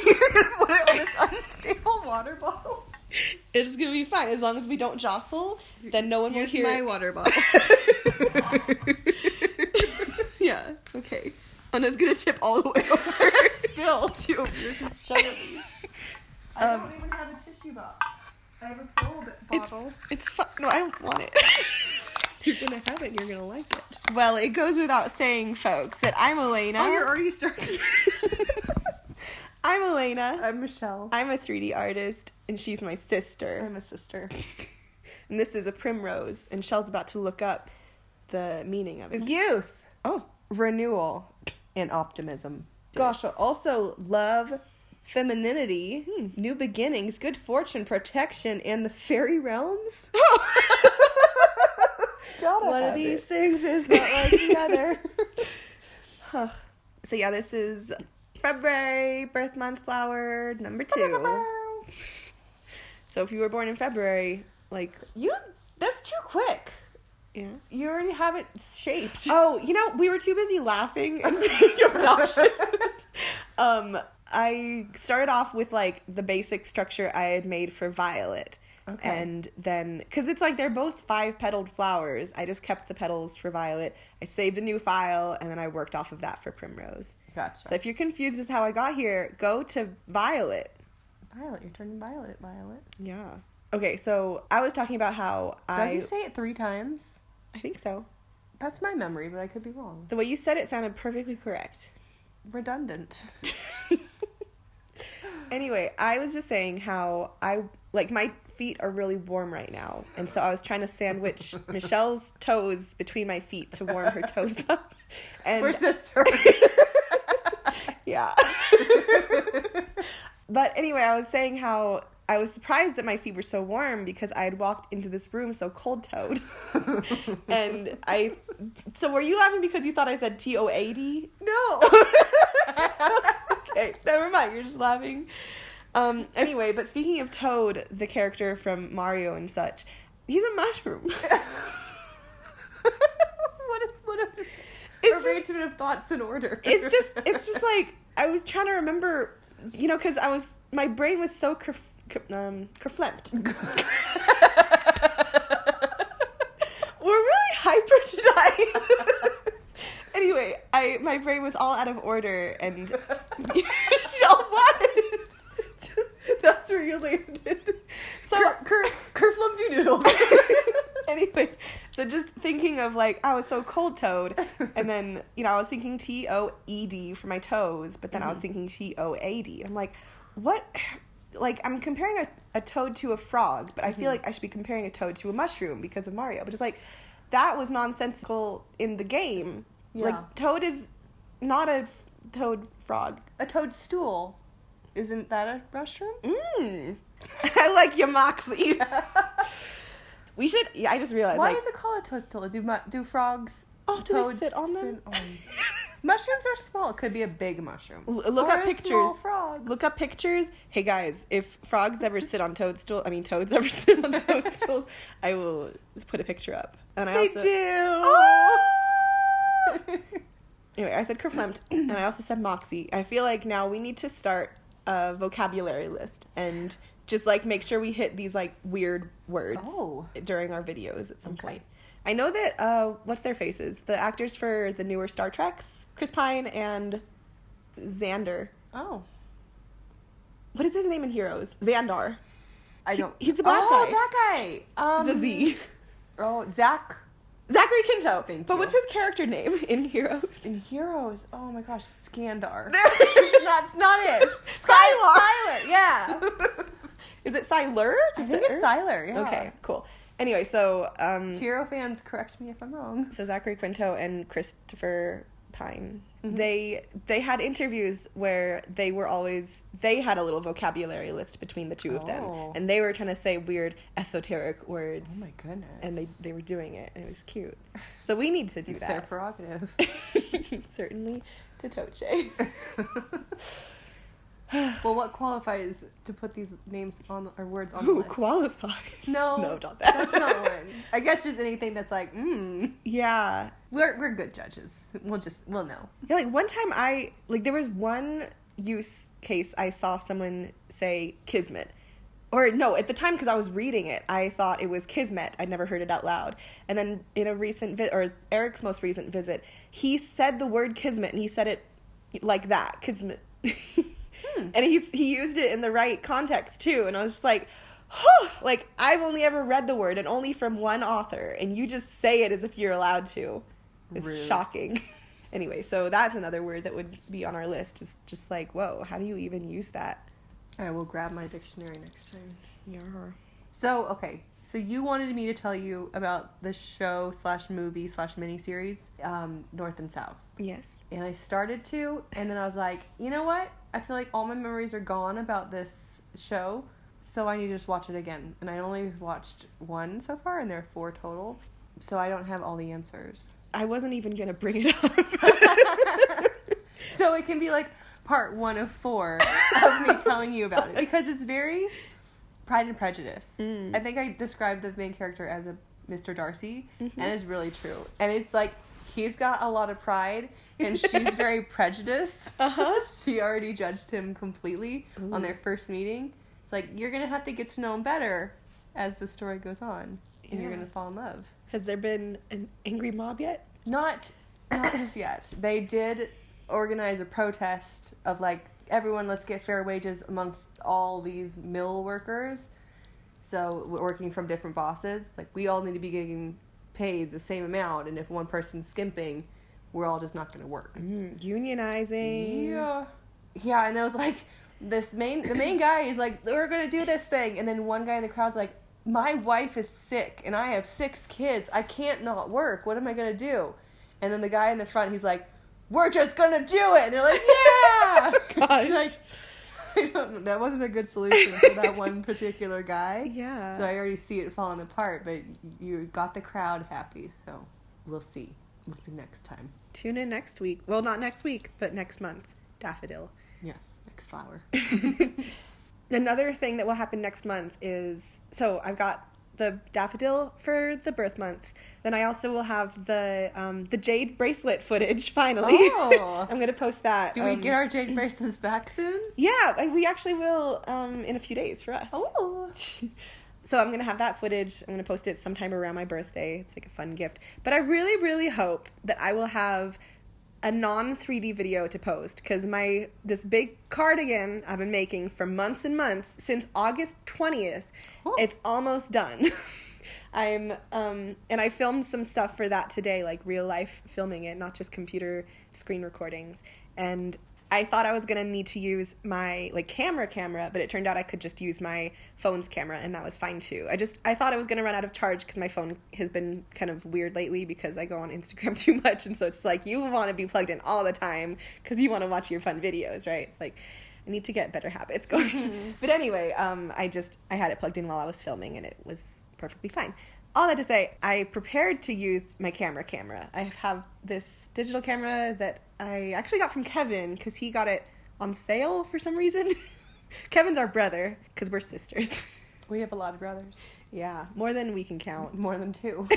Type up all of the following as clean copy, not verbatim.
You're gonna put it on this unstable water bottle? It's gonna be fine. As long as we don't jostle, then no one will hear my water bottle. Yeah, okay. Anna's gonna tip all the way over. Spill, too. Yours is sugary. I don't even have a tissue box. I have a pill bottle. It's fun. No, I don't want it. You're gonna have it and you're gonna like it. Well, it goes without saying, folks, that I'm Elena. Oh, you're already starting. I'm Elena. I'm Michelle. I'm a 3D artist, and she's my sister. I'm a sister. And this is a primrose, and Shell's about to look up the meaning of it. Youth. Oh. Renewal. And optimism. Gosh, also love, femininity, new beginnings, good fortune, protection, and the fairy realms. One of these things is not like the other. Huh. So yeah, this is February, birth month flower number 2. So if you were born in February, like... That's too quick. Yeah. You already have it shaped. Oh, we were too busy laughing and being obnoxious. I started off with, like, the basic structure I had made for Violet. Okay. And then, because it's like they're both 5-petaled flowers, I just kept the petals for Violet. I saved a new file, and then I worked off of that for Primrose. Gotcha. So if you're confused as how I got here, go to Violet. Violet, you're turning violet, Violet. Yeah. Okay, so I was talking about how Does he say it 3 times? I think so. That's my memory, but I could be wrong. The way you said it sounded perfectly correct. Redundant. Anyway, I was just saying how my feet are really warm right now. And so I was trying to sandwich Michelle's toes between my feet to warm her toes up. And we're sisters. Yeah. But anyway, I was saying how I was surprised that my feet were so warm because I had walked into this room so cold-toed. And so were you laughing because you thought I said TOAD? No. Okay, never mind. You're just laughing. Anyway, but speaking of Toad, the character from Mario and such, he's a mushroom. What It's arrangement of thoughts in order. It's just like, I was trying to remember, because my brain was so kerflempt. We're really hyper tonight. Anyway, my brain was all out of order, and Shell, what? That's where you landed. So Kerflumdoodle. Anyway, so just thinking of I was so cold-toed, and then I was thinking TOED for my toes, but then I was thinking TOAD. I'm like, what? I'm comparing a toad to a frog, but I feel like I should be comparing a toad to a mushroom because of Mario. But it's that was nonsensical in the game. Yeah. Toad is not a toad frog. A toadstool. Isn't that a mushroom? I like your moxie. We should... Yeah, I just realized. Why is it called a toadstool? Do frogs... Oh, do they sit on them? Mushrooms are small. It could be a big mushroom. Look or up a pictures. Small frog. Look up pictures. Hey guys, if frogs ever sit on toads ever sit on toadstools, I will put a picture up. And I also... do. Oh! Anyway, I said kerflempt, and I also said moxie. I feel like now we need to start a vocabulary list and just make sure we hit these weird words during our videos at some point. I know that what's their faces? The actors for the newer Star Treks, Chris Pine and Xander. Oh. What is his name in Heroes? Xandar. I don't... He's the black guy. Oh, that guy. It's a Z. Oh, Zachary Quinto. Thank but you. what's his character name in Heroes? In Heroes, oh my gosh, Skandar. That's not it. Sylar, yeah. Is it Sylar? I think it's Sylar, yeah. Okay, cool. Anyway, so... Hero fans, correct me if I'm wrong. So Zachary Quinto and Christopher Pine, they had interviews where they had a little vocabulary list between the two of them, and they were trying to say weird esoteric words. Oh my goodness. And they were doing it, and it was cute. So we need to do that. Their prerogative. Certainly to Toche. Well, what qualifies to put these names on or words on the list? Who qualifies? No, not that. That's not one. I guess just anything that's Yeah. We're good judges. We'll know. Yeah, one time there was one use case, I saw someone say kismet. Or no, at the time, because I was reading it, I thought it was kismet. I'd never heard it out loud. And then in a recent or Eric's most recent visit, he said the word kismet, and he said it like that, kismet. And he used it in the right context too. And I was just like, like, I've only ever read the word and only from one author, and you just say it as if you're allowed to. It's Rude. Shocking. Anyway, so that's another word that would be on our list. Is just like, whoa, how do you even use that? I will grab my dictionary next time. Yeah. So, okay. So you wanted me to tell you about the show / movie / miniseries, North and South. Yes. And I started to, and then I was like, you know what? I feel like all my memories are gone about this show, so I need to just watch it again. And I only watched one so far, and there are 4 total. So I don't have all the answers. I wasn't even going to bring it up. So it can be like part 1 of 4 of me telling you about it. Because it's very Pride and Prejudice. I think I described the main character as a Mr. Darcy, and it's really true. And it's like, he's got a lot of pride, and she's very prejudiced. She already judged him completely on their first meeting. It's like, you're going to have to get to know him better as the story goes on, and you're going to fall in love. Has there been an angry mob yet? Not just yet. They did organize a protest of like, everyone, let's get fair wages amongst all these mill workers. So we're working from different bosses. Like, we all need to be getting paid the same amount, and if one person's skimping, we're all just not going to work. Unionizing. Yeah, and there was like the main guy is like, we're going to do this thing, and then one guy in the crowd's like, my wife is sick and I have 6 kids. I can't not work. What am I going to do? And then the guy in the front, he's like, we're just going to do it. And they're like, yeah. Gosh. Like, that wasn't a good solution for that one particular guy. Yeah. So I already see it falling apart, but you got the crowd happy. So we'll see. We'll see next time. Tune in next week. Well, not next week, but next month. Daffodil. Yes. Next flower. Another thing that will happen next month is, so I've got the daffodil for the birth month. Then I also will have the jade bracelet footage, finally. Oh. I'm going to post that. Do we get our jade bracelets back soon? Yeah, we actually will in a few days for us. Oh. So I'm going to have that footage. I'm going to post it sometime around my birthday. It's like a fun gift. But I really, really hope that I will have a non-3D video to post, because this big cardigan I've been making for months and months, since August 20th, it's almost done. And I filmed some stuff for that today, like real life filming it, not just computer screen recordings. And I thought I was going to need to use my like camera, but it turned out I could just use my phone's camera, and that was fine too. I thought I was going to run out of charge because my phone has been kind of weird lately because I go on Instagram too much, and so it's like, you want to be plugged in all the time because you want to watch your fun videos, right? It's like, I need to get better habits going. But anyway, I had it plugged in while I was filming, and it was perfectly fine. All that to say, I prepared to use my camera. I have this digital camera that I actually got from Kevin because he got it on sale for some reason. Kevin's our brother because we're sisters. We have a lot of brothers. Yeah, more than we can count. More than 2.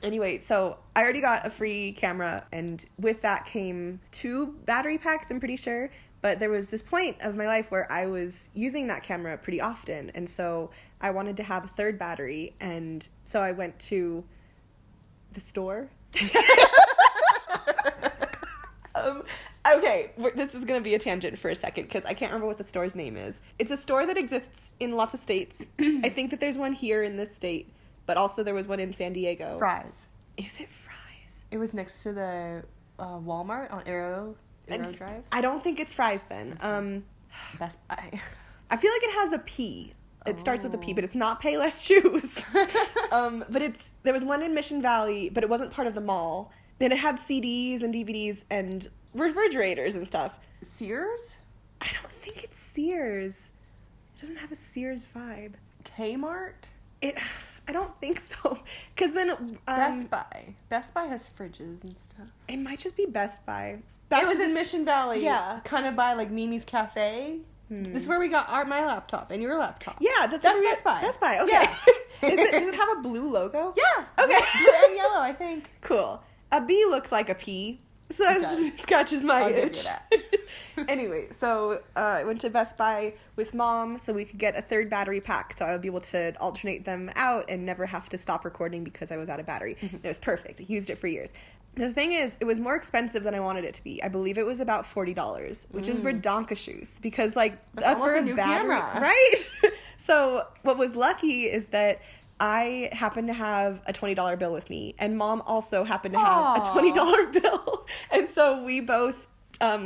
Anyway, so I already got a free camera, and with that came 2 battery packs, I'm pretty sure. But there was this point of my life where I was using that camera pretty often, and so I wanted to have a 3rd battery, and so I went to the store. Okay, this is going to be a tangent for a second because I can't remember what the store's name is. It's a store that exists in lots of states. I think that there's one here in this state, but also there was one in San Diego. Fry's. Is it Fry's? It was next to the Walmart on Arrow Drive. I don't think it's Fry's then. Best Buy. I feel like it has a P. It starts with a P, but it's not Payless Shoes. But there was one in Mission Valley, but it wasn't part of the mall. Then it had CDs and DVDs and refrigerators and stuff. Sears? I don't think it's Sears. It doesn't have a Sears vibe. Kmart? I don't think so. Because then Best Buy. Best Buy has fridges and stuff. It might just be Best Buy. It was in Mission Valley. Yeah. Kind of by like Mimi's Cafe. This is where we got my laptop and your laptop. Yeah, that's Best Buy. Best Buy, okay. Yeah. Does it have a blue logo? Yeah. Okay. Blue and yellow, I think. Cool. A B looks like a P. So that scratches my I'll give itch. you that. Anyway, so I went to Best Buy with Mom so we could get a third battery pack so I would be able to alternate them out and never have to stop recording because I was out of battery. And it was perfect. I used it for years. The thing is, it was more expensive than I wanted it to be. I believe it was about $40, which is redonkulous because, like, that's almost for a new battery, camera. right? So what was lucky is that I happened to have a $20 bill with me, and Mom also happened to have a $20 bill, and so we both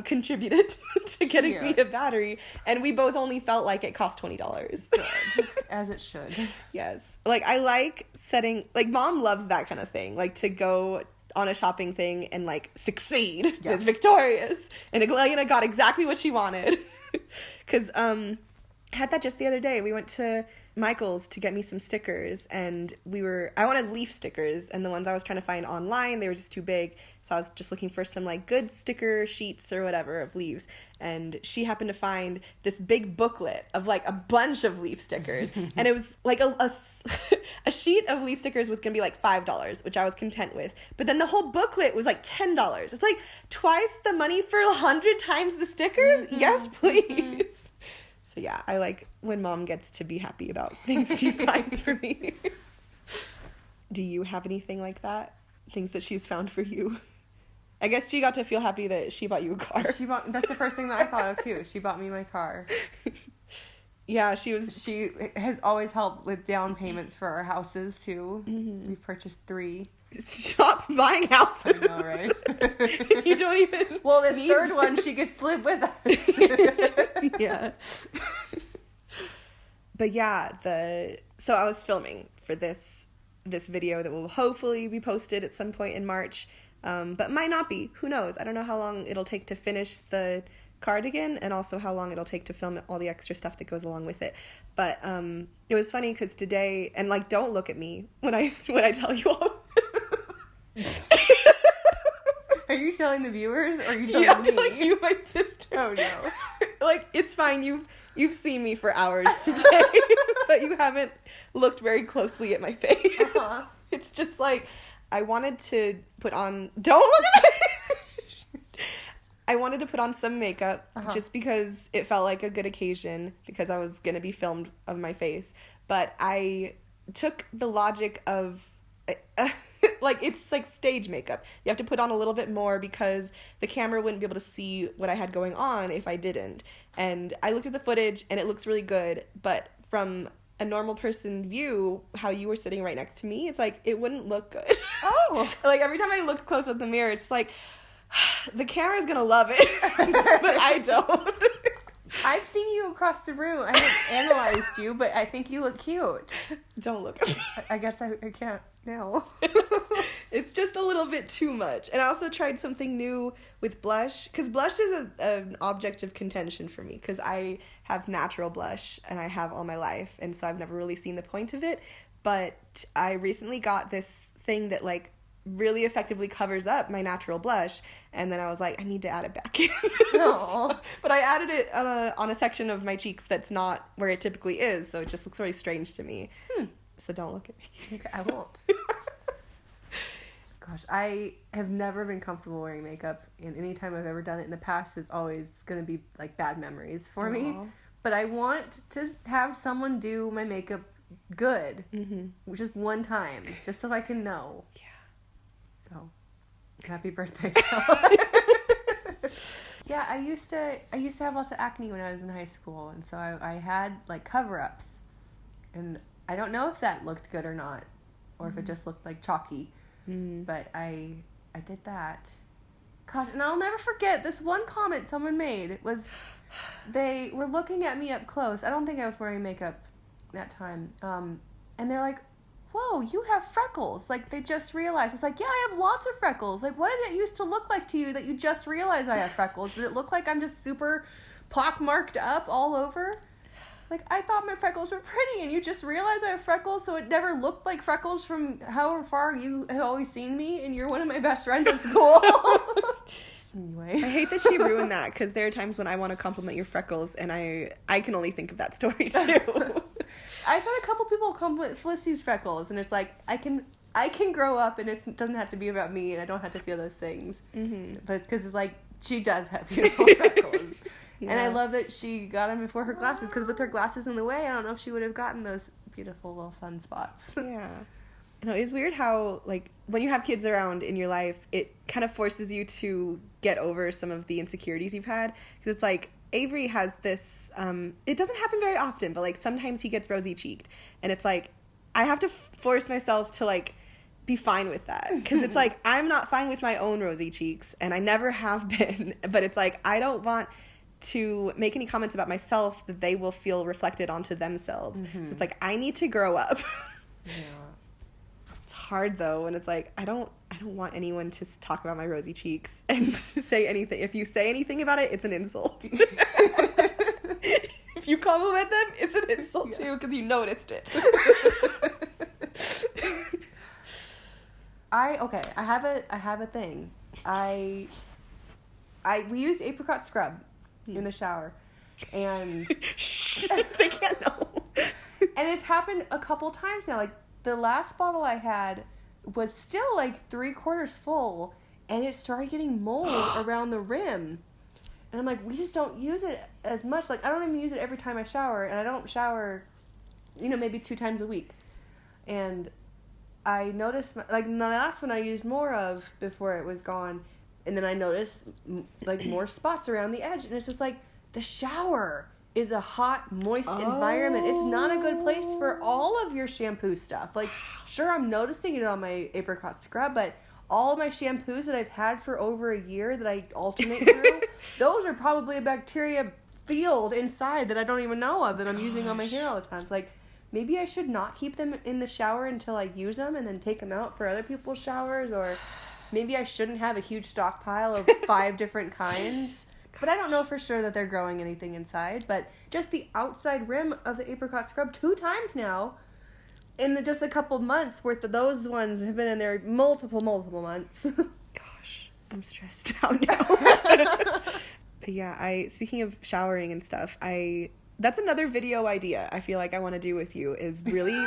contributed to getting me a battery, and we both only felt like it cost $20. Good. As it should. Yes. Like, I like setting, like, Mom loves that kind of thing, like, to go on a shopping thing and, like, succeed. Was victorious, and Elena got exactly what she wanted. Because I had that just the other day. We went to Michael's to get me some stickers, and I wanted leaf stickers, and the ones I was trying to find online, they were just too big, so I was just looking for some, like, good sticker sheets or whatever of leaves, and she happened to find this big booklet of, like, a bunch of leaf stickers, and it was, like, a sheet of leaf stickers was gonna be, like, $5, which I was content with, but then the whole booklet was, like, $10. It's, like, twice the money for 100 times the stickers? Yes, please. So yeah, I like when Mom gets to be happy about things she finds for me. Do you have anything like that? Things that she's found for you? I guess she got to feel happy that she bought you a car. That's the first thing that I thought of too. She bought me my car. Yeah, she has always helped with down payments for our houses too. Mm-hmm. We've purchased 3. Stop buying houses. I know, right? You don't even. Well, this third one she could flip with us. Yeah. But yeah, so I was filming for this video that will hopefully be posted at some point in March, but might not be. Who knows? I don't know how long it'll take to finish the cardigan, and also how long it'll take to film all the extra stuff that goes along with it. But it was funny because today, and like, don't look at me when I tell you all. Are you telling the viewers, or are you Yeah, I'm telling me? telling you, my sister. Oh no! Like, it's fine. You've seen me for hours today, but you haven't looked very closely at my face. Uh-huh. It's just like I wanted to put on. Don't look at me. I wanted to put on some makeup just because it felt like a good occasion because I was gonna be filmed of my face, but I took the logic of. Like, it's like stage makeup. You have to put on a little bit more because the camera wouldn't be able to see what I had going on if I didn't. And I looked at the footage and it looks really good, but from a normal person view, how you were sitting right next to me, it's like, it wouldn't look good. Oh! Like, every time I looked close at the mirror, it's like, the camera's gonna love it, but I don't. I've seen you across the room. I haven't analyzed you, but I think you look cute. Don't look at me. I guess I can't now. It's just a little bit too much. And I also tried something new with blush, because blush is an object of contention for me, because I have natural blush, and I have all my life, and so I've never really seen the point of it. But I recently got this thing that, like, really effectively covers up my natural blush, and then I was like, I need to add it back in. But I added it on a section of my cheeks that's not where it typically is, so it just looks really strange to me. So don't look at me. Okay, I won't. Gosh, I have never been comfortable wearing makeup, and any time I've ever done it in the past is always going to be like bad memories for me. But I want to have someone do my makeup good, just one time, just so I can know. Yeah. So, happy birthday. Yeah, I used to have lots of acne when I was in high school, and so I had like cover-ups, and I don't know if that looked good or not, or if it just looked like chalky, but I did that. Gosh, and I'll never forget this one comment someone made was they were looking at me up close. I don't think I was wearing makeup that time, and they're like, whoa, you have freckles. Like, they just realized. It's like, yeah, I have lots of freckles. Like, what did it used to look like to you that you just realized I have freckles? Did it look like I'm just super pockmarked up all over? Like, I thought my freckles were pretty, and you just realized I have freckles, so it never looked like freckles from however far you have always seen me, and you're one of my best friends at school. Anyway. I hate that she ruined that, because there are times when I want to compliment your freckles, and I can only think of that story, too. I've had a couple people compliment Felicity's freckles, and it's like, I can I can grow up and it doesn't have to be about me and I don't have to feel those things. Mm-hmm. But it's because it's like, she does have beautiful freckles. Yeah. And I love that she got them before her glasses, because with her glasses in the way, I don't know if she would have gotten those beautiful little sunspots. Yeah. You know, it's weird how, like, when you have kids around in your life, it kind of forces you to get over some of the insecurities you've had. Because it's like, Avery has this, it doesn't happen very often, but, like, sometimes he gets rosy-cheeked. And it's like, I have to force myself to, like, be fine with that. Because it's like, I'm not fine with my own rosy cheeks, and I never have been. But it's like, I don't want to make any comments about myself that they will feel reflected onto themselves. Mm-hmm. So it's like, I need to grow up. Yeah. It's hard though, and it's like, I don't want anyone to talk about my rosy cheeks and say anything. If you say anything about it, it's an insult. If you compliment them, it's an insult too, because you noticed it. I have a thing. We use apricot scrub in the shower, and they can't know. And it's happened a couple times now. Like, the last bottle I had was still like 3/4 full, and it started getting mold around the rim. And I'm like, we just don't use it as much. Like, I don't even use it every time I shower, and I don't shower, maybe 2 times a week. And I noticed, like, the last one I used more of before it was gone, and then I noticed, like, more spots around the edge, and it's just like, the shower is a hot, moist environment. It's not a good place for all of your shampoo stuff. Like, sure, I'm noticing it on my apricot scrub, but all of my shampoos that I've had for over a year that I alternate through, those are probably a bacteria field inside that I don't even know of that I'm using on my hair all the time. It's like, maybe I should not keep them in the shower until I use them and then take them out for other people's showers, or maybe I shouldn't have a huge stockpile of 5 different kinds. But I don't know for sure that they're growing anything inside. But just the outside rim of the apricot scrub 2 times now, in just a couple of months worth of those ones have been in there multiple months. Gosh, I'm stressed out now. But yeah, speaking of showering and stuff, that's another video idea I feel like I want to do with you, is really...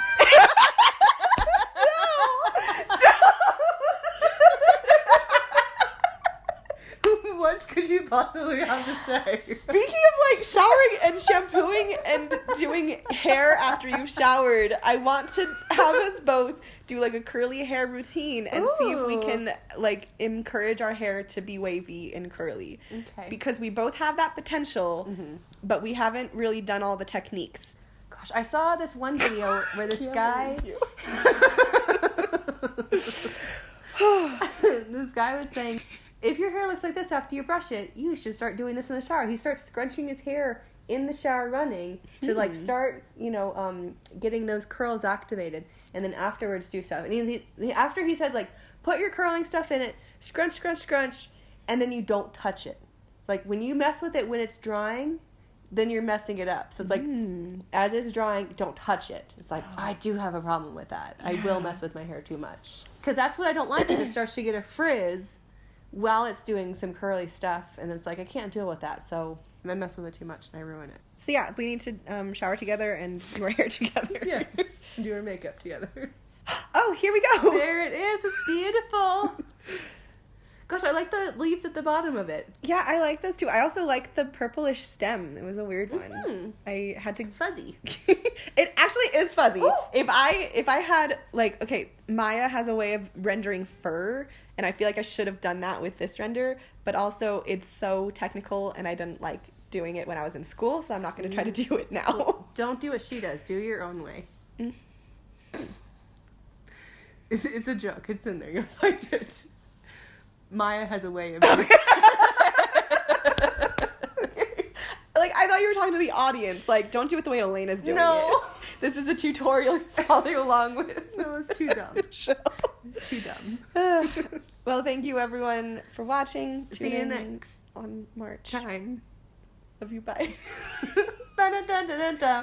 What could you possibly have to say? Speaking of, like, showering and shampooing and doing hair after you've showered, I want to have us both do, like, a curly hair routine and see if we can, like, encourage our hair to be wavy and curly. Okay. Because we both have that potential, but we haven't really done all the techniques. Gosh, I saw this one video where this guy... This guy was saying, if your hair looks like this after you brush it, you should start doing this in the shower. He starts scrunching his hair in the shower running to, like, start, getting those curls activated. And then afterwards do stuff. And after he says, like, put your curling stuff in it, scrunch, and then you don't touch it. Like, when you mess with it when it's drying, then you're messing it up. So it's like, as it's drying, don't touch it. It's like, I do have a problem with that. Yeah. I will mess with my hair too much. Because that's what I don't like, is it starts to get a frizz while it's doing some curly stuff, and it's like, I can't deal with that, so I mess with it too much and I ruin it. So yeah, we need to shower together and do our hair together. Yes, do our makeup together. Oh, here we go. There it is. It's beautiful. Gosh, I like the leaves at the bottom of it. Yeah, I like those too. I also like the purplish stem. It was a weird one. Mm-hmm. I had to... Fuzzy. It actually is fuzzy. Ooh. If I had, like, okay, Maya has a way of rendering fur, and I feel like I should have done that with this render, but also it's so technical, and I didn't like doing it when I was in school, so I'm not going to try to do it now. Well, don't do what she does. Do your own way. It's a joke. It's in there. You'll find it. Maya has a way of doing it. Like, I thought you were talking to the audience. Like, don't do it the way Elena's doing it. This is a tutorial to follow you along with. No, it's too dumb. It's too dumb. Well, thank you, everyone, for watching. See you next on March. Time. Love you. Bye. Ba-da-da-da-da-da.